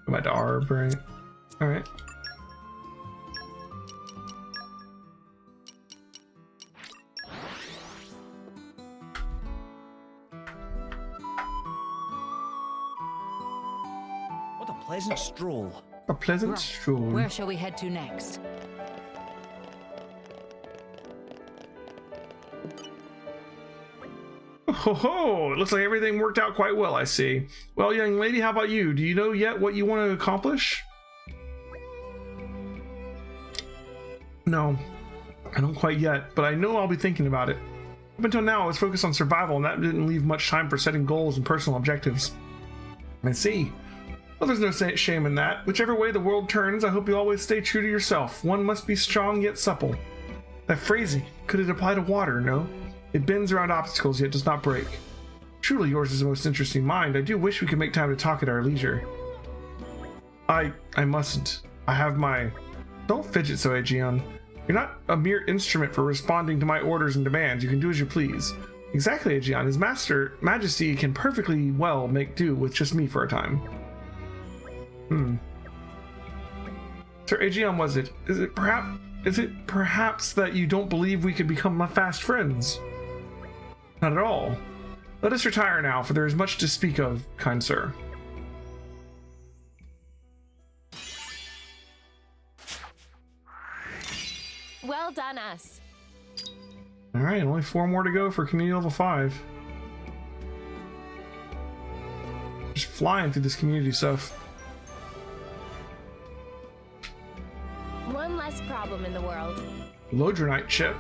Go back to Arb, right? Alright. What a pleasant stroll. A pleasant Right. stroll. Where shall we head to next? Ho ho! It looks like everything worked out quite well, I see. Well, young lady, how about you? Do you know yet what you want to accomplish? No, I don't quite yet, but I know I'll be thinking about it. Up until now, I was focused on survival, and that didn't leave much time for setting goals and personal objectives. I see. Well, there's no shame in that. Whichever way the world turns, I hope you always stay true to yourself. One must be strong yet supple. That phrasing, could it apply to water, no? It bends around obstacles, yet does not break. Truly yours is the most interesting mind. I do wish we could make time to talk at our leisure. I mustn't. I have my... Don't fidget so, Aegeon. You're not a mere instrument for responding to my orders and demands. You can do as you please. Exactly, Aegeon. His Majesty can perfectly well make do with just me for a time. Sir Aegeon, is it perhaps that you don't believe we could become fast friends? Not at all. Let us retire now, for there is much to speak of, kind sir. Well done, us. Alright, only 4 more to go for community level 5. Just flying through this community stuff. One less problem in the world. Lodronite chip.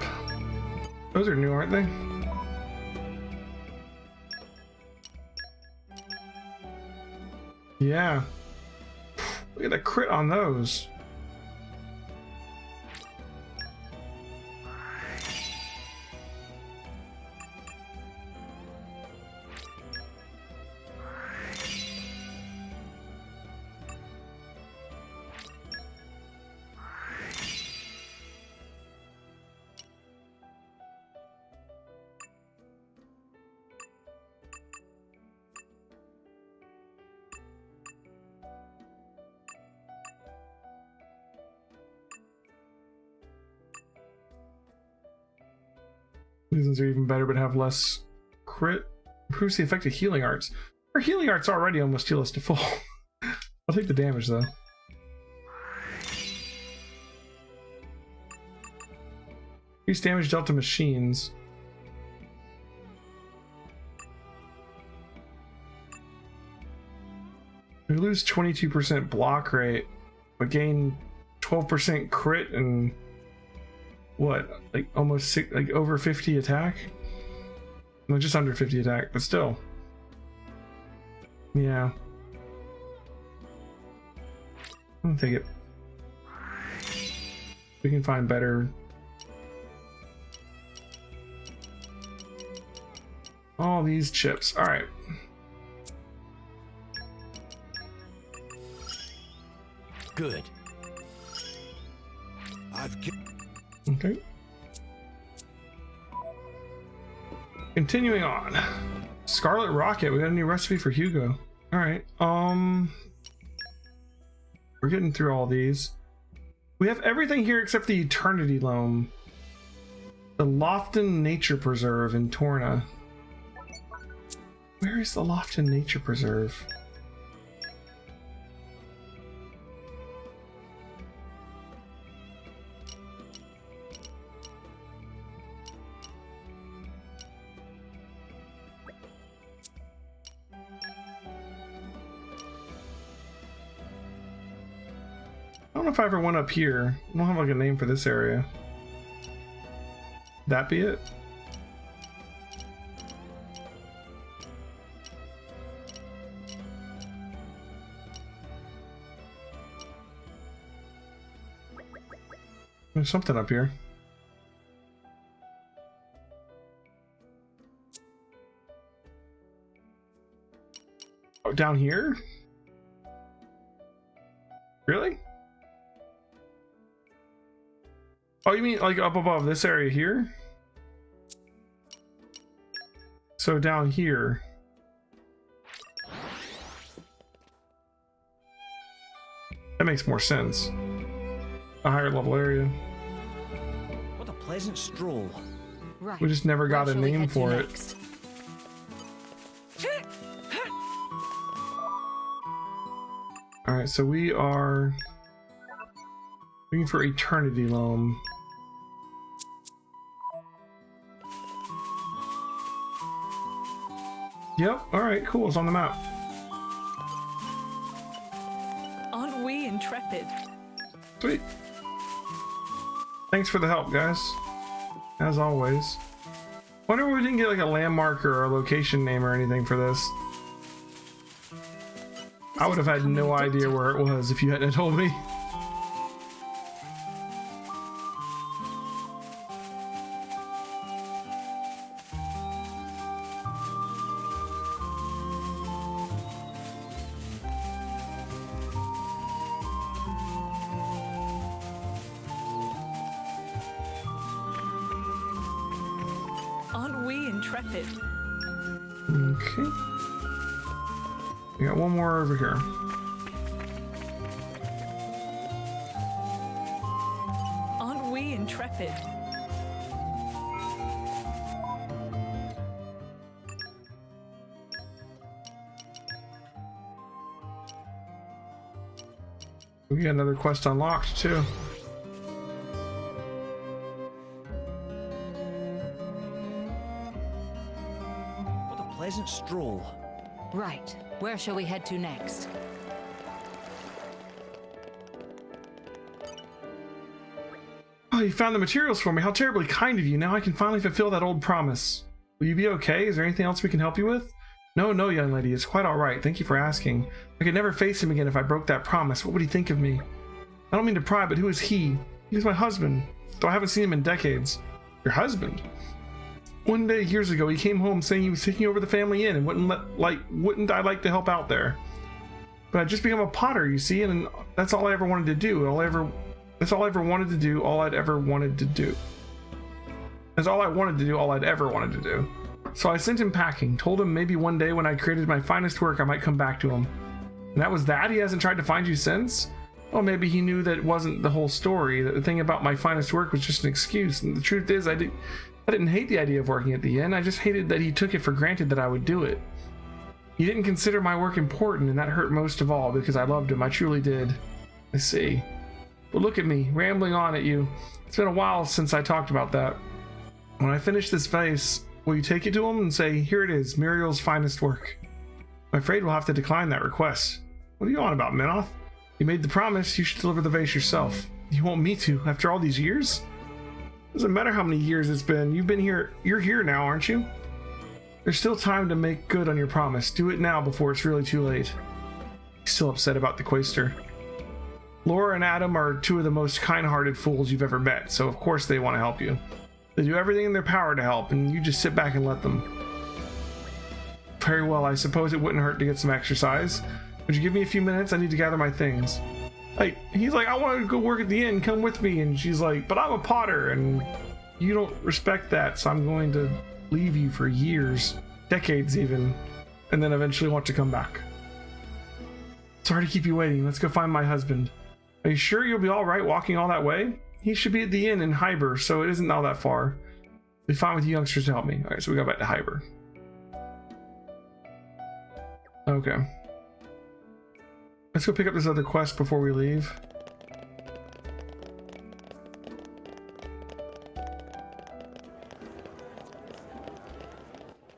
Those are new, aren't they? Yeah. Look at the crit on those. Reasons are even better, but have less crit. Improves the effect of healing arts. Our healing arts already almost heal us to full. I'll take the damage though. Increase damage dealt to machines. We lose 22% block rate, but gain 12% crit and what, like almost like over 50 attack? No, just under 50 attack, but still. Yeah. I'll take it. We can find better. All these chips. All right. Good. Okay. Continuing on. Scarlet Rocket. We got a new recipe for Hugo. All right. We're getting through all these. We have everything here except the Eternity Loam. The Lofton Nature Preserve in Torna. Where is the Lofton Nature Preserve? I don't know if I ever went up here. I don't have like a name for this area. That be it? There's something up here. Oh, down here? Really? Oh, you mean like up above this area here? So down here. That makes more sense. A higher level area. What a pleasant stroll. Right. We just never got Where a shall we name head to for it. next? Alright, so we are looking for Eternity Loam. Yep, alright, cool, it's on the map. Aren't we intrepid? Sweet. Thanks for the help, guys. As always. Wonder if we didn't get like a landmark or a location name or anything for this. I would have had no idea where it was if you hadn't told me. Aren't we intrepid? Okay. We got one more over here. Aren't we intrepid? We got another quest unlocked too. What a pleasant stroll. Right. Where shall we head to next? Oh, you found the materials for me. How terribly kind of you. Now I can finally fulfill that old promise. Will you be okay? Is there anything else we can help you with? No, no, young lady. It's quite all right. Thank you for asking. I could never face him again if I broke that promise. What would he think of me? I don't mean to pry, but who is he? He's my husband, though I haven't seen him in decades. Your husband? One day years ago, he came home saying he was taking over the family inn and wouldn't I like to help out there? But I'd just become a potter, you see, and that's all I ever wanted to do. That's all I ever wanted to do. All I'd ever wanted to do. That's all I wanted to do. All I'd ever wanted to do. So I sent him packing. Told him maybe one day when I created my finest work, I might come back to him. And that was that. He hasn't tried to find you since. Well, maybe he knew that it wasn't the whole story. That the thing about my finest work was just an excuse. And the truth is, I didn't hate the idea of working at the inn. I just hated that he took it for granted that I would do it. He didn't consider my work important, and that hurt most of all because I loved him. I truly did. I see. But look at me, rambling on at you. It's been a while since I talked about that. When I finish this vase, will you take it to him and say, here it is, Muriel's finest work? I'm afraid we'll have to decline that request. What are you on about, Minoth? You made the promise, you should deliver the vase yourself. You want me to, after all these years? Doesn't matter how many years it's been. You've been here. You're here now, aren't you? There's still time to make good on your promise. Do it now before it's really too late. He's still upset about the Quaestor. Laura and Adam are two of the most kind-hearted fools you've ever met, so of course they want to help you. They do everything in their power to help, and you just sit back and let them. Very well, I suppose it wouldn't hurt to get some exercise. Would you give me a few minutes? I need to gather my things. He's like, I want to go work at the inn, come with me. And she's like, but I'm a potter, and you don't respect that, so I'm going to leave you for years, decades even, and then eventually want to come back. Sorry to keep you waiting. Let's go find my husband. Are you sure you'll be all right walking all that way? He should be at the inn in Hyber, so it isn't all that far. Be fine with you youngsters to help me. All right, so we go back to Hyber. Okay. Let's go pick up this other quest before we leave.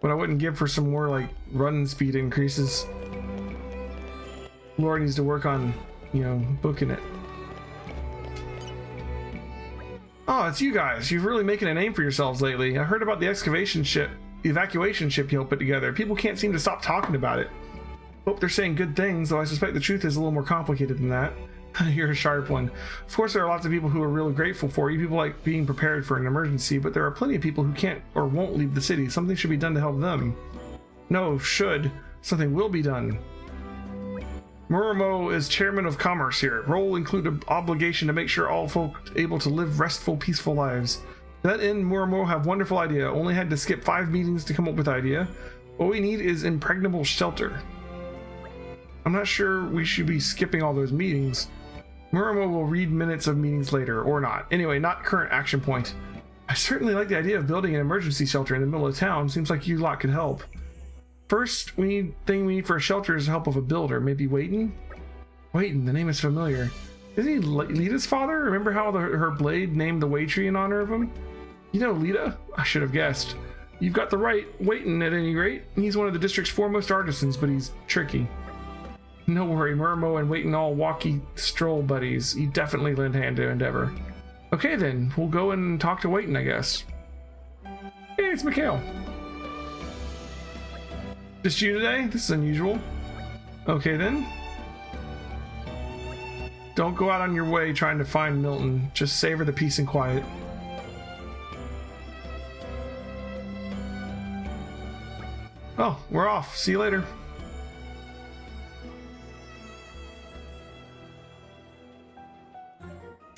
What I wouldn't give for some more like run speed increases. Laura needs to work on, booking it. Oh, it's you guys. You're really making a name for yourselves lately. I heard about the evacuation ship you all put together. People can't seem to stop talking about it. Hope they're saying good things, though I suspect the truth is a little more complicated than that. You're a sharp one. Of course, there are lots of people who are really grateful for you. People like being prepared for an emergency, but there are plenty of people who can't or won't leave the city. Something should be done to help them. No, should. Something will be done. Muramo is chairman of commerce here. Role include an obligation to make sure all folk able to live restful, peaceful lives. To that end, Muramo have wonderful idea. Only had to skip 5 meetings to come up with idea. What we need is impregnable shelter. I'm not sure we should be skipping all those meetings. Muramo will read minutes of meetings later, or not. Anyway, not current action point. I certainly like the idea of building an emergency shelter in the middle of town. Seems like you lot could help. First thing we need for a shelter is the help of a builder. Maybe Waiton? Waiton, the name is familiar. Isn't he Lita's father? Remember how her blade named the way tree in honor of him? You know Lita? I should have guessed. You've got the right Waiton at any rate. He's one of the district's foremost artisans, but he's tricky. No worry, Muramo and Waiton all walkie stroll buddies. You definitely lend hand to endeavor. Okay then, we'll go and talk to Waiton, I guess. Hey, it's Mikhail. Just you today? This is unusual. Okay then. Don't go out on your way trying to find Milton. Just savor the peace and quiet. Oh, we're off. See you later.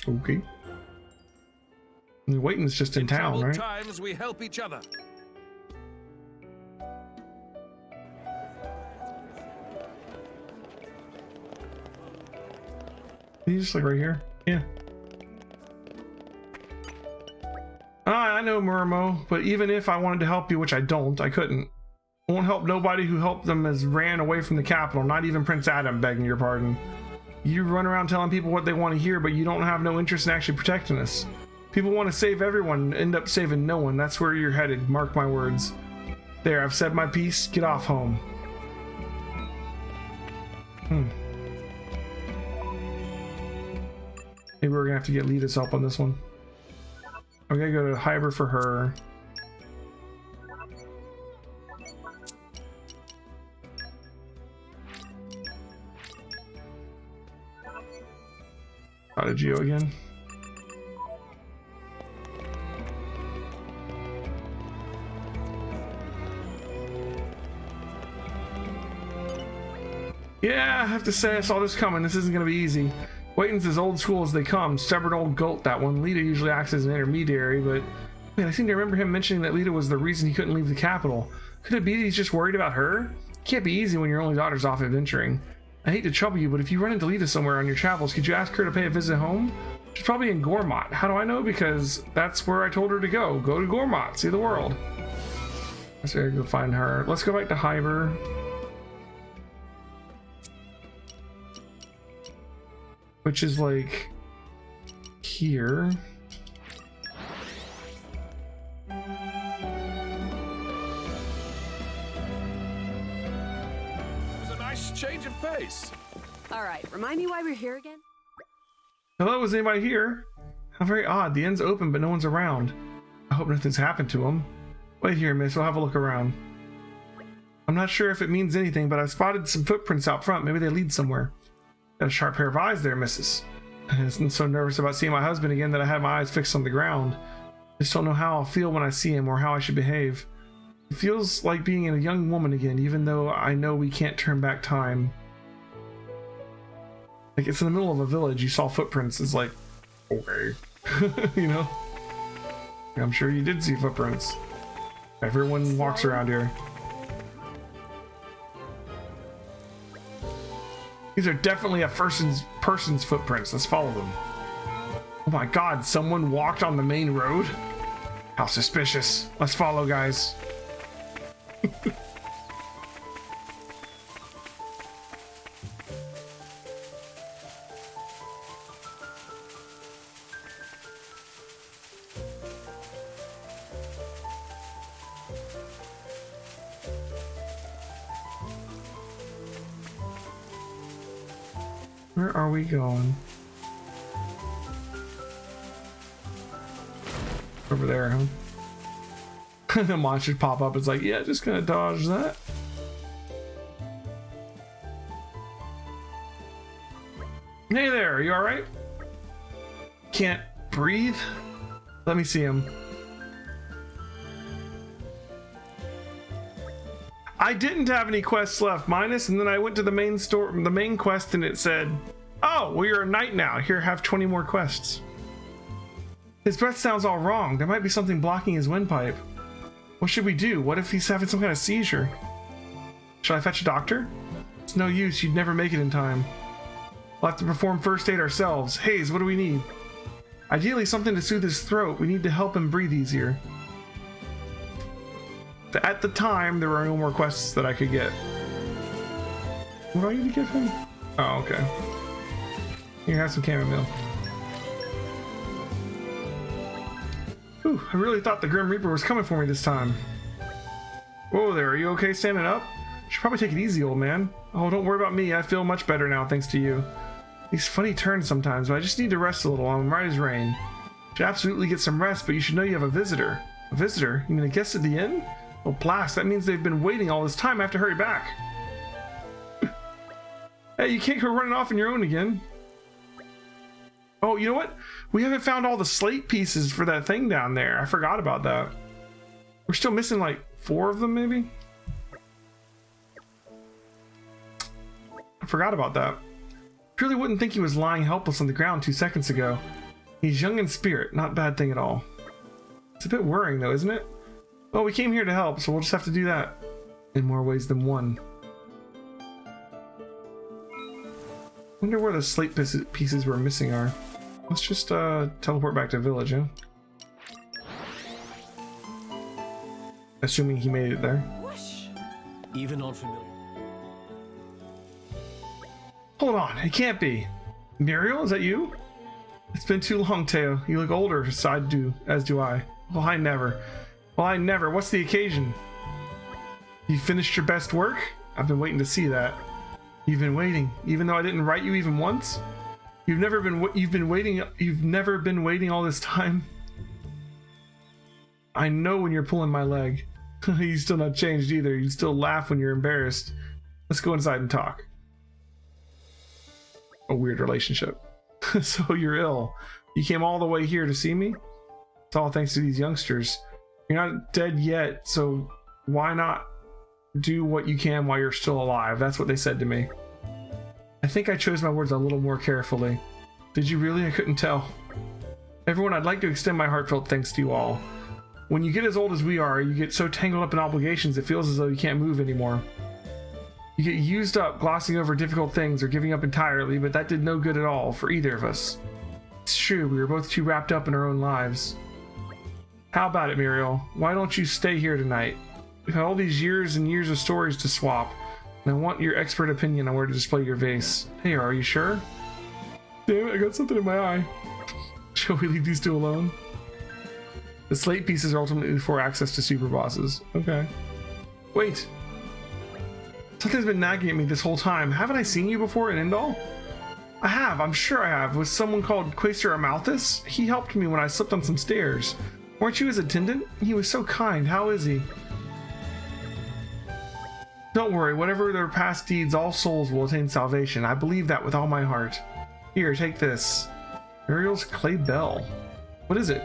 Okay. Waiton's just in town, right? Times we help each other. He's just like right here. Yeah. I know, Muramo, but even if I wanted to help you, which I don't, I couldn't. I won't help nobody who helped them as ran away from the capital, not even Prince Adam, begging your pardon. You run around telling people what they want to hear, but you don't have no interest in actually protecting us. People want to save everyone, end up saving no one. That's where you're headed, mark my words. There, I've said my piece. Get off home. Maybe we're gonna have to get Lita's help on this one. I'm gonna go to Hyber for her. Out of Geo again. Yeah, I have to say I saw this coming. This isn't gonna be easy. Waiton's as old school as they come. Stubborn old goat, that one. Lita usually acts as an intermediary, but man, I seem to remember him mentioning that Lita was the reason he couldn't leave the capital. Could it be that he's just worried about her? It can't be easy when your only daughter's off adventuring. I hate to trouble you, but if you run into Lita somewhere on your travels, could you ask her to pay a visit home? She's probably in Gormott. How do I know? Because that's where I told her to go. Go to Gormott, see the world. Let's go find her. Let's go back to Hyber. Which is like here. Change of pace. All right, remind me why we're here again? Hello, is anybody here? How very odd. The end's open, but no one's around. I hope nothing's happened to him. Wait here, miss. We'll have a look around. I'm not sure if it means anything, but I spotted some footprints out front. Maybe they lead somewhere. Got a sharp pair of eyes there, missus. I'm so nervous about seeing my husband again that I had my eyes fixed on the ground. Just don't know how I'll feel when I see him or how I should behave. It feels like being a young woman again, even though I know we can't turn back time. Like, it's in the middle of a village. You saw footprints. It's like, okay. You know? I'm sure you did see footprints. Everyone walks around here. These are definitely a person's footprints. Let's follow them. Oh my god, someone walked on the main road? How suspicious. Let's follow, guys. Where are we going? Over there, huh? The monsters pop up. It's like, yeah, just gonna dodge that. Hey there, are you alright? Can't breathe? Let me see him. I didn't have any quests left, minus, and then I went to the main store, the main quest, and it said, oh, well, you're a knight now. Here, have 20 more quests. His breath sounds all wrong. There might be something blocking his windpipe. What should we do? What if he's having some kind of seizure? Should I fetch a doctor? It's no use. You'd never make it in time. We'll have to perform first aid ourselves. Hayes, what do we need? Ideally, something to soothe his throat. We need to help him breathe easier. At the time, there were no more quests that I could get. What do I need to give him? Oh, okay. Here, have some chamomile. Ooh, I really thought the Grim Reaper was coming for me this time. Whoa there, are you okay standing up? Should probably take it easy, old man. Oh, don't worry about me. I feel much better now, thanks to you. These funny turns sometimes, but I just need to rest a little. I'm right as rain. Should absolutely get some rest, but you should know you have a visitor. A visitor? You mean a guest at the inn? Oh, blast, that means they've been waiting all this time. I have to hurry back. Hey, you can't go running off on your own again. Oh, you know what? We haven't found all the slate pieces for that thing down there. I forgot about that. We're still missing like 4 of them, maybe? I forgot about that. Really wouldn't think he was lying helpless on the ground 2 seconds ago. He's young in spirit, not a bad thing at all. It's a bit worrying though, isn't it? Well, we came here to help, so we'll just have to do that. In more ways than one. Wonder where the slate pieces we're missing are. Let's just teleport back to village, huh? Assuming he made it there. Even unfamiliar. Hold on, it can't be. Muriel, is that you? It's been too long, Teo. You look older, as do I. Well, I never. What's the occasion? You finished your best work? I've been waiting to see that. You've been waiting, even though I didn't write you even once? You've never been waiting all this time? I know when you're pulling my leg. You still not changed either. You still laugh when you're embarrassed. Let's go inside and talk. A weird relationship. So you're ill. You came all the way here to see me? It's all thanks to these youngsters. You're not dead yet, so why not do what you can while you're still alive? That's what they said to me. I think I chose my words a little more carefully. Did you really? I couldn't tell. Everyone, I'd like to extend my heartfelt thanks to you all. When you get as old as we are, you get so tangled up in obligations it feels as though you can't move anymore. You get used up glossing over difficult things or giving up entirely, but that did no good at all for either of us. It's true, we were both too wrapped up in our own lives. How about it, Muriel? Why don't you stay here tonight? We've had all these years and years of stories to swap, and I want your expert opinion on where to display your vase. Hey, are you sure? Damn it, I got something in my eye. Shall we leave these two alone? The slate pieces are ultimately for access to super bosses. Okay. Wait. Something's been nagging at me this whole time. Haven't I seen you before in Indal? I have, I'm sure I have. With someone called Quaestor Amalthus? He helped me when I slipped on some stairs. Weren't you his attendant? He was so kind. How is he? Don't worry, whatever their past deeds, all souls will attain salvation. I believe that with all my heart. Here, take this. Muriel's clay bell. What is it?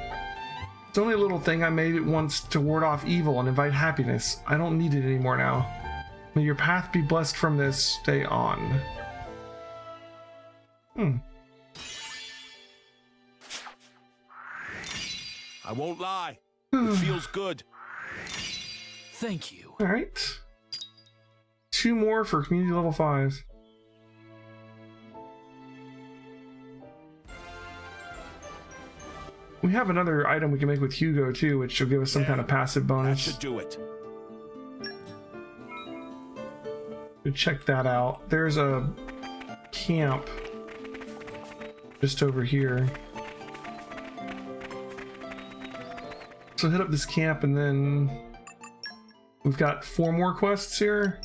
It's only a little thing I made it once to ward off evil and invite happiness. I don't need it anymore now. May your path be blessed from this day on. I won't lie. It feels good. Thank you. Alright. 2 more for community level 5. We have another item we can make with Hugo too, which will give us some kind of passive That bonus. should do it. We'll check that out. There's a camp just over here. So hit up this camp and then we've got 4 more quests here.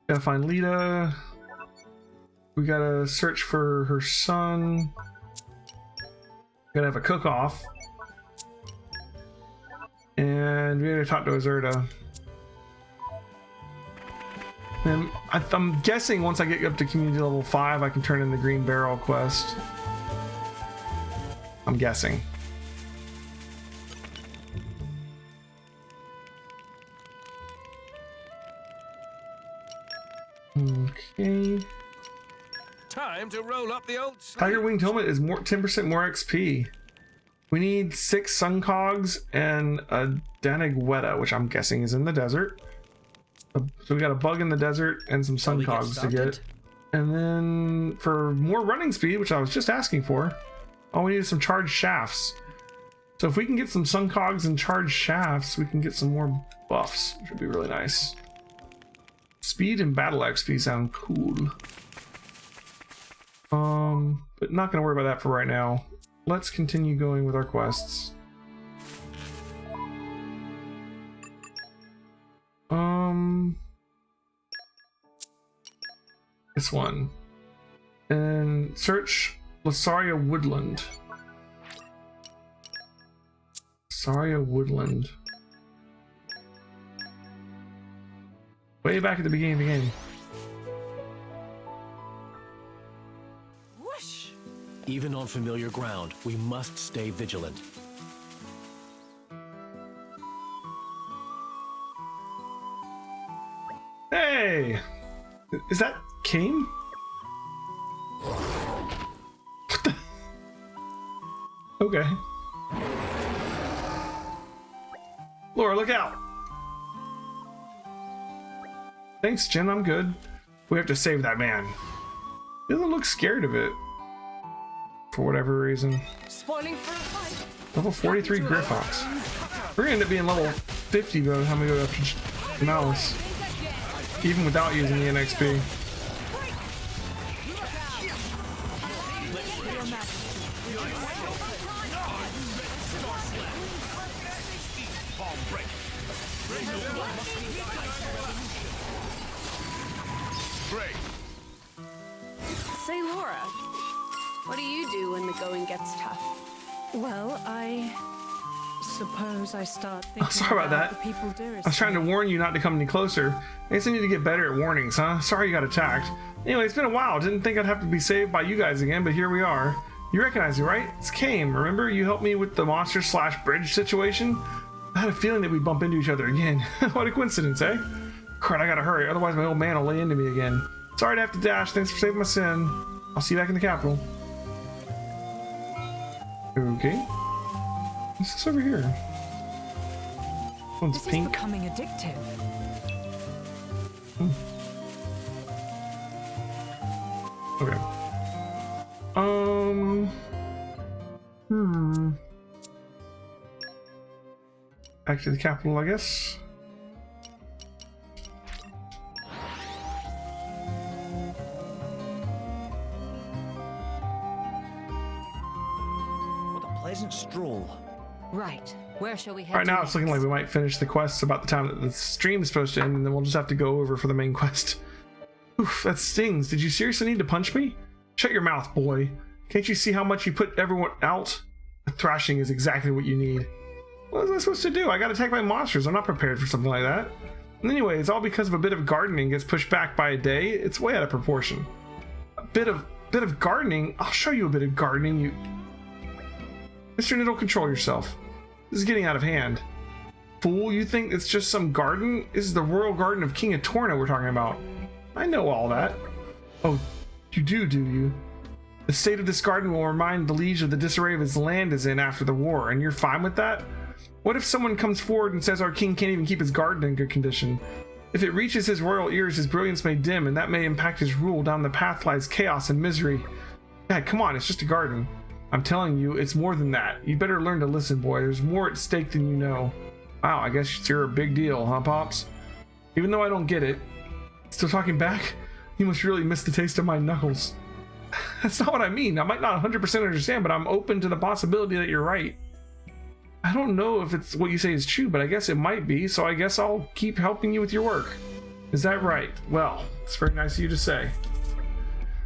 Gotta find Lita. We gotta search for her son. Gotta have a cook-off. And we gotta talk to Azurda. And I'm guessing once I get up to community level 5, I can turn in the green barrel quest. I'm guessing. Okay. Time to roll up the old Tiger slate. Winged Helmet is more 10% more XP. We need 6 Sun Cogs and a Danigweta, which I'm guessing is in the desert. So we got a bug in the desert and some Sun Shall we get Cogs to get. started? And then for more running speed, which I was just asking for, all we need is some charged shafts. So if we can get some sun cogs and charged shafts, we can get some more buffs, which would be really nice. Speed and battle XP sound cool. But not gonna worry about that for right now. Let's continue going with our quests. This one. And search Lasaria Woodland. Lasaria Woodland. Way back at the beginning of the game. Whoosh! Even on familiar ground, we must stay vigilant. Hey! Is that Kame? What the? Okay. Laura, look out! Thanks, Jen, I'm good. We have to save that man. He doesn't look scared of it. For whatever reason. Spoiling for a fight. Level 43 Griffhawks. We're gonna end up being level 50 by the time we go to Malice. Even without using the NXP. Say, Laura, what do you do when the going gets tough? Well, I suppose I start thinking sorry about that. the people dearest I was trying to me. warn you not to come any closer. I guess I need to get better at warnings, huh? Sorry you got attacked. Anyway, it's been a while. Didn't think I'd have to be saved by you guys again, but here we are. You recognize me, right? It's Kame. Remember you helped me with the monster/bridge situation? I had a feeling that we'd bump into each other again. What a coincidence, eh? Crud, I gotta hurry, otherwise my old man will lay into me again. Sorry to have to dash. Thanks for saving my sin. I'll see you back in the capital. Okay. What's this over here? One's This is pink. becoming addictive. Okay. Back to the capital, I guess. What a pleasant stroll. Right. Where shall we head? Right to now, it's looking like next? we might finish the quests about the time that the stream is supposed to end, and then we'll just have to go over for the main quest. Oof, that stings. Did you seriously need to punch me? Shut your mouth, boy. Can't you see how much you put everyone out? A thrashing is exactly what you need. What was I supposed to do? I got attacked by monsters. I'm not prepared for something like that. And anyway, it's all because of a bit of gardening gets pushed back by a day. It's way out of proportion. A bit of gardening? I'll show you a bit of gardening, you... Mr. Niddle, control yourself. This is getting out of hand. Fool, you think it's just some garden? This is the royal garden of King of Torna we're talking about. I know all that. Oh, you do you? The state of this garden will remind the liege of the disarray of his land is in after the war, and you're fine with that? What if someone comes forward and says our king can't even keep his garden in good condition? If it reaches his royal ears, his brilliance may dim, and that may impact his rule. Down the path lies chaos and misery. Dad, come on, it's just a garden. I'm telling you, it's more than that. You better learn to listen, boy. There's more at stake than you know. Wow, I guess you're a big deal, huh, Pops? Even though I don't get it. Still talking back? You must really miss the taste of my knuckles. That's not what I mean. I might not 100% understand, but I'm open to the possibility that you're right. I don't know if it's what you say is true, but I guess it might be, so I guess I'll keep helping you with your work. Is that right? Well, it's very nice of you to say.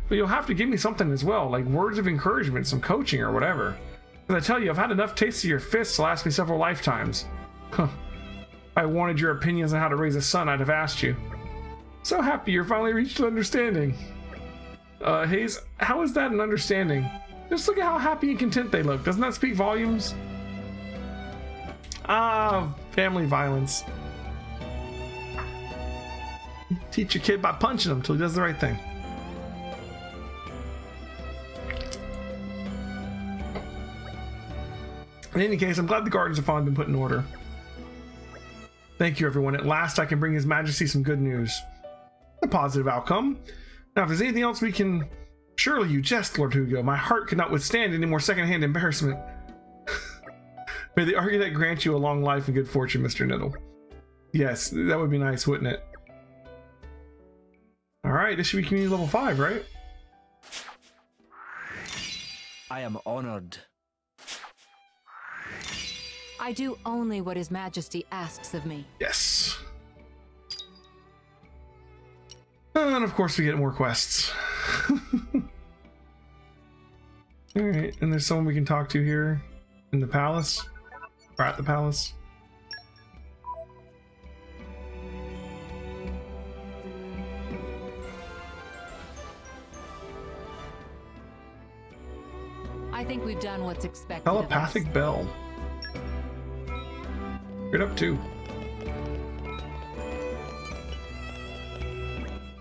But you'll have to give me something as well, like words of encouragement, some coaching or whatever. Because I tell you, I've had enough taste of your fists to last me several lifetimes. Huh. If I wanted your opinions on how to raise a son, I'd have asked you. So happy you're finally reached an understanding. Hayes, how is that an understanding? Just look at how happy and content they look. Doesn't that speak volumes? Ah, family violence. Teach your kid by punching him till he does the right thing. In any case, I'm glad the gardens have finally been put in order. Thank you, everyone. At last, I can bring His Majesty some good news. A positive outcome. Now, if there's anything else we can... Surely you jest, Lord Hugo. My heart could not withstand any more secondhand embarrassment. May the Architect grant you a long life and good fortune, Mr. Niddle. Yes, that would be nice, wouldn't it? Alright, this should be community level 5, right? I am honored. I do only what His Majesty asks of me. Yes. And of course we get more quests. Alright, and there's someone we can talk to here in the palace. Or at the palace. I think we've done what's expected. Telepathic bell. Get up to.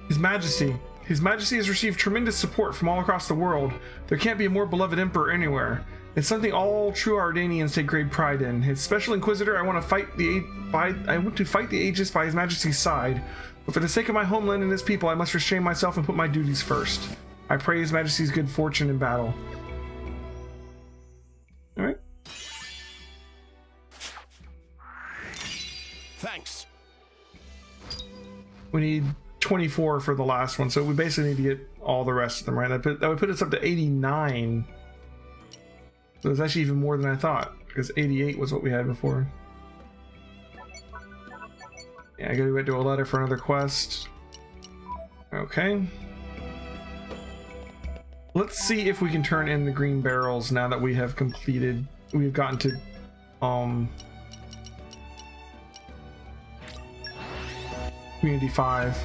His Majesty. His Majesty has received tremendous support from all across the world. There can't be a more beloved emperor anywhere. It's something all true Ardanians take great pride in. His Special Inquisitor, I want to fight the Aegis by His Majesty's side. But for the sake of my homeland and his people, I must restrain myself and put my duties first. I pray His Majesty's good fortune in battle. Alright. Thanks. We need 24 for the last one, so we basically need to get all the rest of them, right? That would put us up to 89. So it's actually even more than I thought, because 88 was what we had before. Yeah, I gotta go do a letter for another quest. Okay. Let's see if we can turn in the green barrels now that we've gotten to Community 5.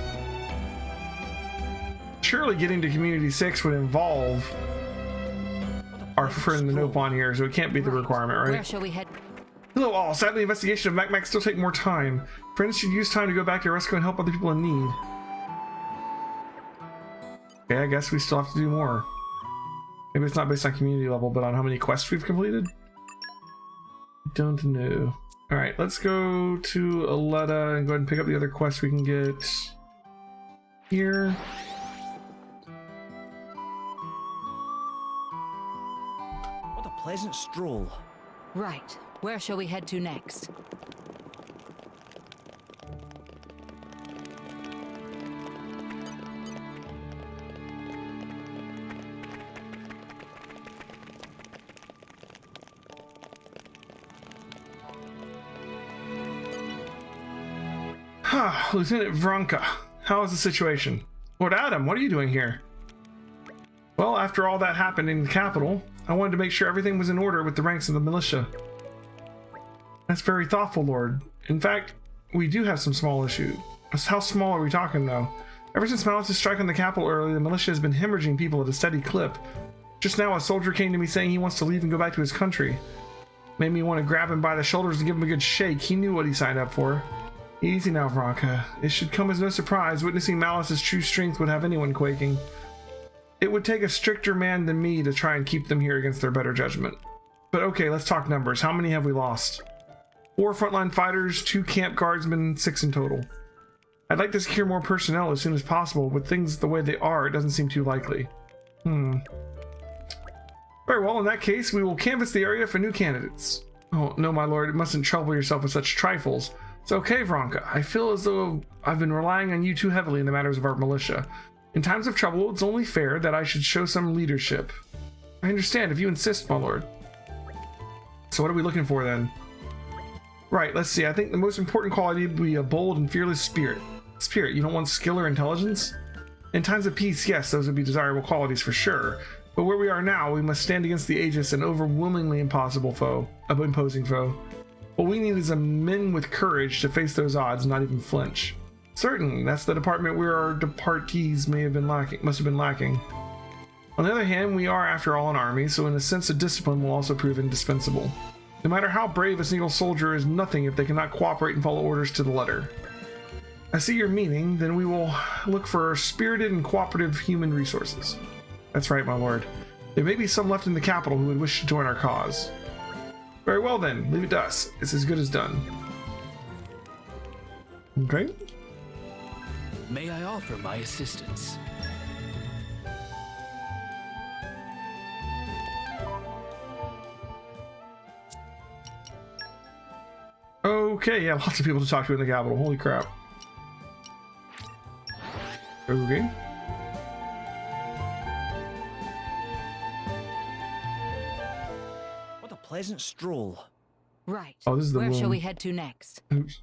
Surely getting to Community 6 would involve our friend the Nopon here, so it can't be the requirement, right? Where shall we head? Hello all, sadly the investigation of Mac still take more time. Friends should use time to go back to rescue and help other people in need. Okay, I guess we still have to do more. Maybe it's not based on community level, but on how many quests we've completed? Don't know. Alright, let's go to Aletta and go ahead and pick up the other quests we can get here. What a pleasant stroll. Right. Where shall we head to next? Lieutenant Vronka, how is the situation? Lord Adam, what are you doing here? Well, after all that happened in the capital, I wanted to make sure everything was in order with the ranks of the militia. That's very thoughtful, Lord. In fact, we do have some small issues. How small are we talking, though? Ever since Malice's strike on the capital earlier, the militia has been hemorrhaging people at a steady clip. Just now, a soldier came to me saying he wants to leave and go back to his country. Made me want to grab him by the shoulders and give him a good shake. He knew what he signed up for. Easy now, Vronka. It should come as no surprise. Witnessing Malice's true strength would have anyone quaking. It would take a stricter man than me to try and keep them here against their better judgment. But okay, let's talk numbers. How many have we lost? 4 frontline fighters, 2 camp guardsmen, 6 in total. I'd like to secure more personnel as soon as possible. With things the way they are, it doesn't seem too likely. Very well, in that case, we will canvass the area for new candidates. Oh, no, my lord, it mustn't trouble yourself with such trifles. It's okay, Vronka. I feel as though I've been relying on you too heavily in the matters of our militia. In times of trouble, it's only fair that I should show some leadership. I understand if you insist, my lord. So what are we looking for then? Right, let's see. I think the most important quality would be a bold and fearless spirit. Spirit, you don't want skill or intelligence? In times of peace, yes, those would be desirable qualities for sure. But where we are now, we must stand against the Aegis, an overwhelmingly imposing foe. What we need is a men with courage to face those odds and not even flinch. Certainly, that's the department where our departees must have been lacking. On the other hand, we are, after all, an army, so in a sense of discipline will also prove indispensable. No matter how brave a single soldier is nothing if they cannot cooperate and follow orders to the letter. I see your meaning, then we will look for spirited and cooperative human resources. That's right, my lord. There may be some left in the capital who would wish to join our cause. Very well then, leave it to us. It's as good as done. Okay. May I offer my assistance? Okay, yeah, lots of people to talk to in the capital. Holy crap. Okay. What a pleasant stroll. Right. Oh, this is the Where shall room. we head to next? Oops.